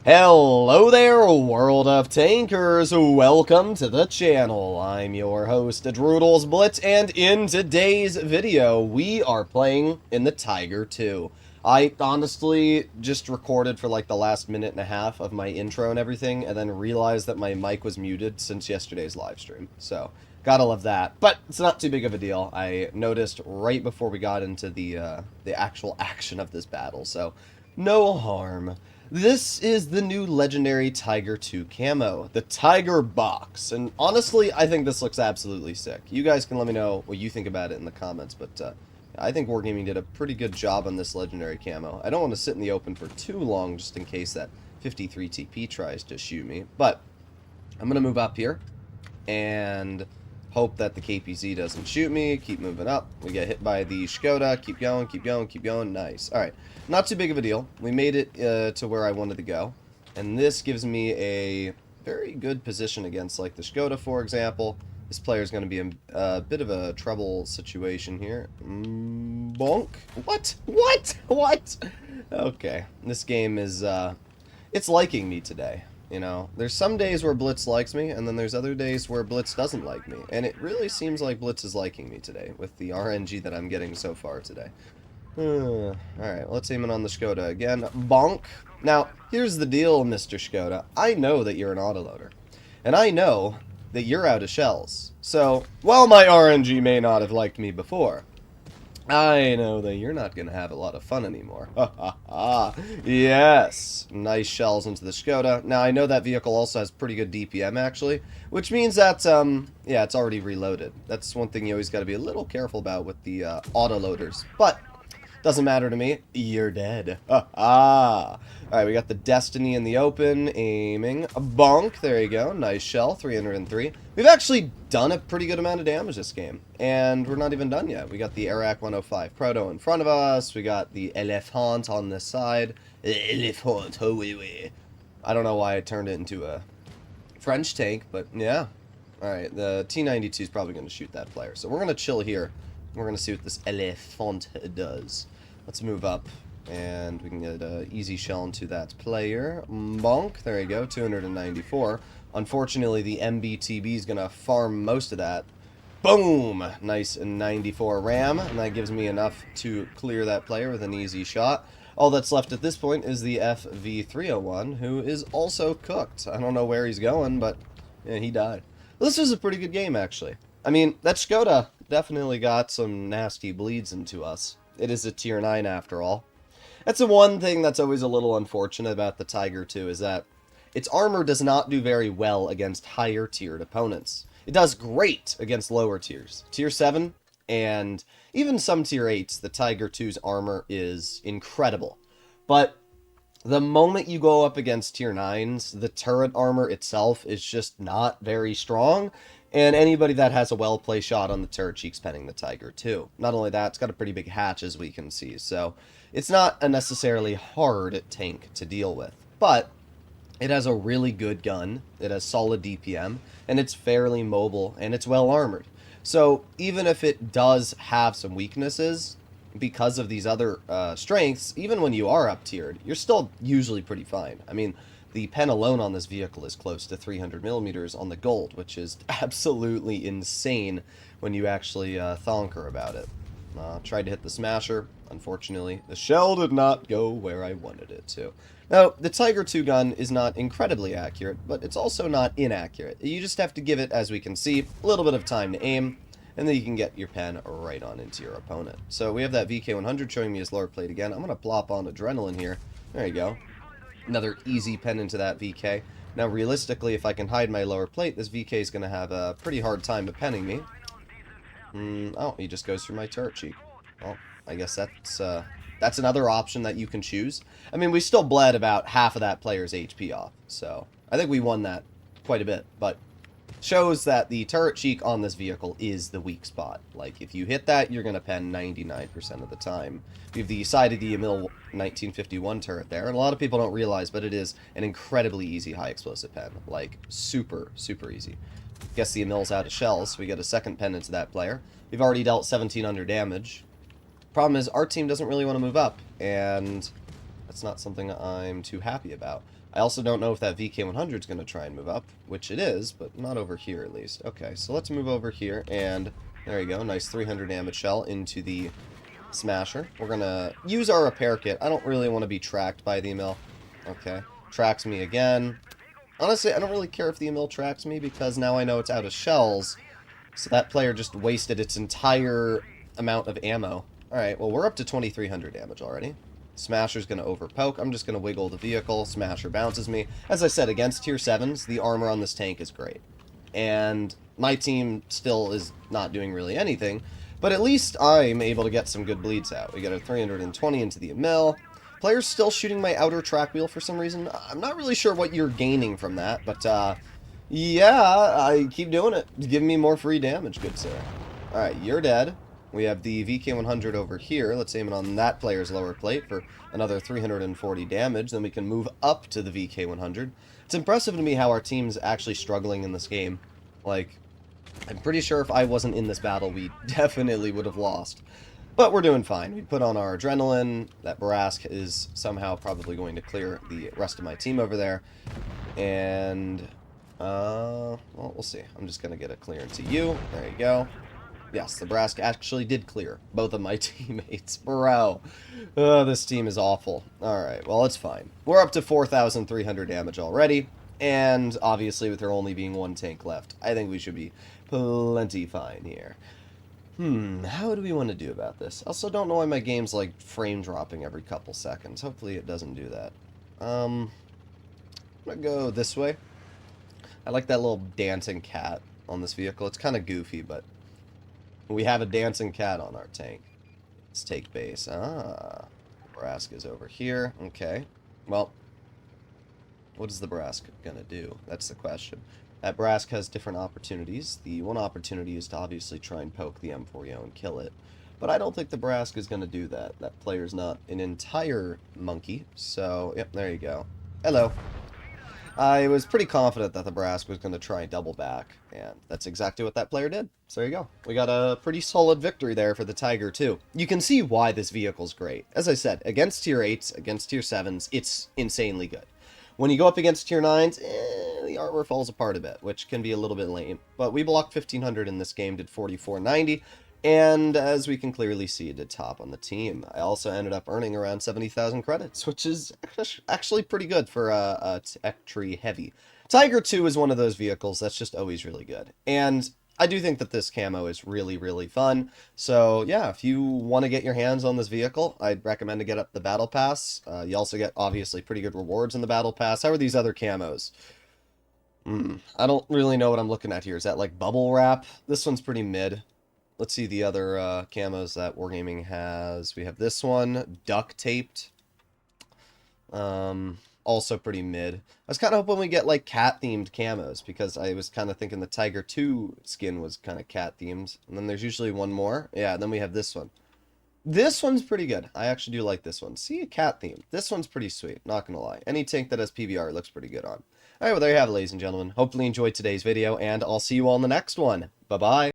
Hello there, world of tankers. Welcome to the channel. I'm your host, Droodles Blitz, and in today's video, we are playing in the Tiger 2. I honestly just recorded for like the last minute and a half of my intro and everything, and then realized that my mic was muted since yesterday's live stream. So, gotta love that. But it's not too big of a deal. I noticed right before we got into the actual action of this battle, so no harm. This is the new legendary Tiger 2 camo, the Tiger Box, and honestly, I think this looks absolutely sick. You guys can let me know what you think about it in the comments, but I think Wargaming did a pretty good job on this legendary camo. I don't want to sit in the open for too long just in case that 53 TP tries to shoot me, but I'm going to move up here and hope that the KPZ doesn't shoot me. Keep moving up. We get hit by the Skoda. Keep going, keep going, keep going. Nice. Alright. Not too big of a deal. We made it to where I wanted to go. And this gives me a very good position against, like, the Skoda, for example. This player is going to be in a bit of a trouble situation here. Bonk. What? What? What? Okay. This game is, it's liking me today. You know, there's some days where Blitz likes me, and then there's other days where Blitz doesn't like me. And it really seems like Blitz is liking me today, with the RNG that I'm getting so far today. Alright, let's aim it on the Skoda again. Bonk. Now, here's the deal, Mr. Skoda. I know that you're an autoloader. And I know that you're out of shells. So, while my RNG may not have liked me before, I know that you're not going to have a lot of fun anymore. Ha ha ha. Yes. Nice shells into the Skoda. Now, I know that vehicle also has pretty good DPM, actually, which means that, yeah, it's already reloaded. That's one thing you always got to be a little careful about with the autoloaders. But doesn't matter to me. You're dead. Ha ha. Alright, we got the Destiny in the open. Aiming. A bonk. There you go. Nice shell. 303. We've actually done a pretty good amount of damage this game. And we're not even done yet. We got the Arak 105 Proto in front of us. We got the Elephant on this side. Elephant. Oh, oui, oui. I don't know why I turned it into a French tank, but yeah. Alright, the T-92 is probably going to shoot that player. So we're going to chill here. We're going to see what this Elephant does. Let's move up, and we can get an easy shell into that player. Bonk. There you go, 294. Unfortunately, the MBTB is going to farm most of that. Boom! Nice 94 ram, and that gives me enough to clear that player with an easy shot. All that's left at this point is the FV301, who is also cooked. I don't know where he's going, but yeah, he died. Well, this was a pretty good game, actually. I mean, that Skoda definitely got some nasty bleeds into us. It is a tier 9 after all. That's the one thing that's always a little unfortunate about the Tiger 2 is that its armor does not do very well against higher tiered opponents. It does great against lower tiers. Tier 7 and even some tier 8s, the Tiger 2's armor is incredible. But the moment you go up against tier 9s, the turret armor itself is just not very strong. And anybody that has a well-placed shot on the turret cheek's penning the Tiger too. Not only that, it's got a pretty big hatch as we can see, so it's not a necessarily hard tank to deal with. But it has a really good gun, it has solid DPM, and it's fairly mobile, and it's well armored. So even if it does have some weaknesses, because of these other strengths, even when you are up-tiered, you're still usually pretty fine. I mean, the pen alone on this vehicle is close to 300 millimeters on the gold, which is absolutely insane when you actually thonker about it. Tried to hit the smasher. Unfortunately, the shell did not go where I wanted it to. Now, the Tiger 2 gun is not incredibly accurate, but it's also not inaccurate. You just have to give it, as we can see, a little bit of time to aim, and then you can get your pen right on into your opponent. So we have that VK100 showing me his lower plate again. I'm going to plop on Adrenaline here. There you go. Another easy pen into that VK. Now, realistically, if I can hide my lower plate, this VK is going to have a pretty hard time of penning me. Oh, he just goes through my turret cheek. Well, I guess that's another option that you can choose. I mean, we still bled about half of that player's HP off, so I think we won that quite a bit, but shows that the turret cheek on this vehicle is the weak spot. Like, if you hit that, you're going to pen 99% of the time. We have the side of the Emil 1951 turret there, and a lot of people don't realize, but it is an incredibly easy high explosive pen. Like, super, super easy. Guess the Emil's out of shells, so we get a second pen into that player. We've already dealt 1700 damage. Problem is, our team doesn't really want to move up, and that's not something I'm too happy about. I also don't know if that VK100 is going to try and move up, which it is, but not over here at least. Okay, so let's move over here, and there you go. Nice 300 damage shell into the Smasher. We're going to use our repair kit. I don't really want to be tracked by the Emil. Okay, tracks me again. Honestly, I don't really care if the Emil tracks me, because now I know it's out of shells. So that player just wasted its entire amount of ammo. Alright, well, we're up to 2,300 damage already. Smasher's going to overpoke. I'm just going to wiggle the vehicle. Smasher bounces me. As I said, against tier 7s, the armor on this tank is great. And my team still is not doing really anything, but at least I'm able to get some good bleeds out. We got a 320 into the Emil. Player's still shooting my outer track wheel for some reason. I'm not really sure what you're gaining from that, but yeah, I keep doing it. Give me more free damage, good sir. Alright, you're dead. We have the VK100 over here. Let's aim it on that player's lower plate for another 340 damage. Then we can move up to the VK100. It's impressive to me how our team's actually struggling in this game. Like, I'm pretty sure if I wasn't in this battle, we definitely would have lost. But we're doing fine. We put on our adrenaline. That Barask is somehow probably going to clear the rest of my team over there. And, well, we'll see. I'm just going to get a clear into you. There you go. Yes, the Barask actually did clear both of my teammates. Bro. Oh, this team is awful. Alright, well, it's fine. We're up to 4,300 damage already. And, obviously, with there only being one tank left, I think we should be plenty fine here. How do we want to do about this? Also, don't know why my game's, like, frame dropping every couple seconds. Hopefully it doesn't do that. I'm gonna go this way. I like that little dancing cat on this vehicle. It's kind of goofy, but we have a dancing cat on our tank. Let's take base. Barask is over here. Okay. Well, what is the Barask gonna do? That's the question. That Barask has different opportunities. The one opportunity is to obviously try and poke the M40 and kill it. But I don't think the Barask is gonna do that. That player's not an entire monkey. So, yep, there you go. Hello. I was pretty confident that the Barask was going to try and double back, and that's exactly what that player did. So there you go. We got a pretty solid victory there for the Tiger, too. You can see why this vehicle's great. As I said, against tier 8s, against tier 7s, it's insanely good. When you go up against tier 9s, the armor falls apart a bit, which can be a little bit lame. But we blocked 1,500 in this game, did 4,490. And as we can clearly see, it did top on the team. I also ended up earning around 70,000 credits, which is actually pretty good for a tech tree heavy. Tiger 2 is one of those vehicles that's just always really good. And I do think that this camo is really, really fun. So yeah, if you want to get your hands on this vehicle, I'd recommend to get up the Battle Pass. You also get, obviously, pretty good rewards in the Battle Pass. How are these other camos? I don't really know what I'm looking at here. Is that like bubble wrap? This one's pretty mid. Let's see the other camos that Wargaming has. We have this one, duct taped. Also pretty mid. I was kind of hoping we get like cat-themed camos, because I was kind of thinking the Tiger 2 skin was kind of cat-themed. And then there's usually one more. Yeah, and then we have this one. This one's pretty good. I actually do like this one. See, a cat theme. This one's pretty sweet, not gonna lie. Any tank that has PBR looks pretty good on. Alright, well there you have it, ladies and gentlemen. Hopefully you enjoyed today's video, and I'll see you all in the next one. Bye-bye.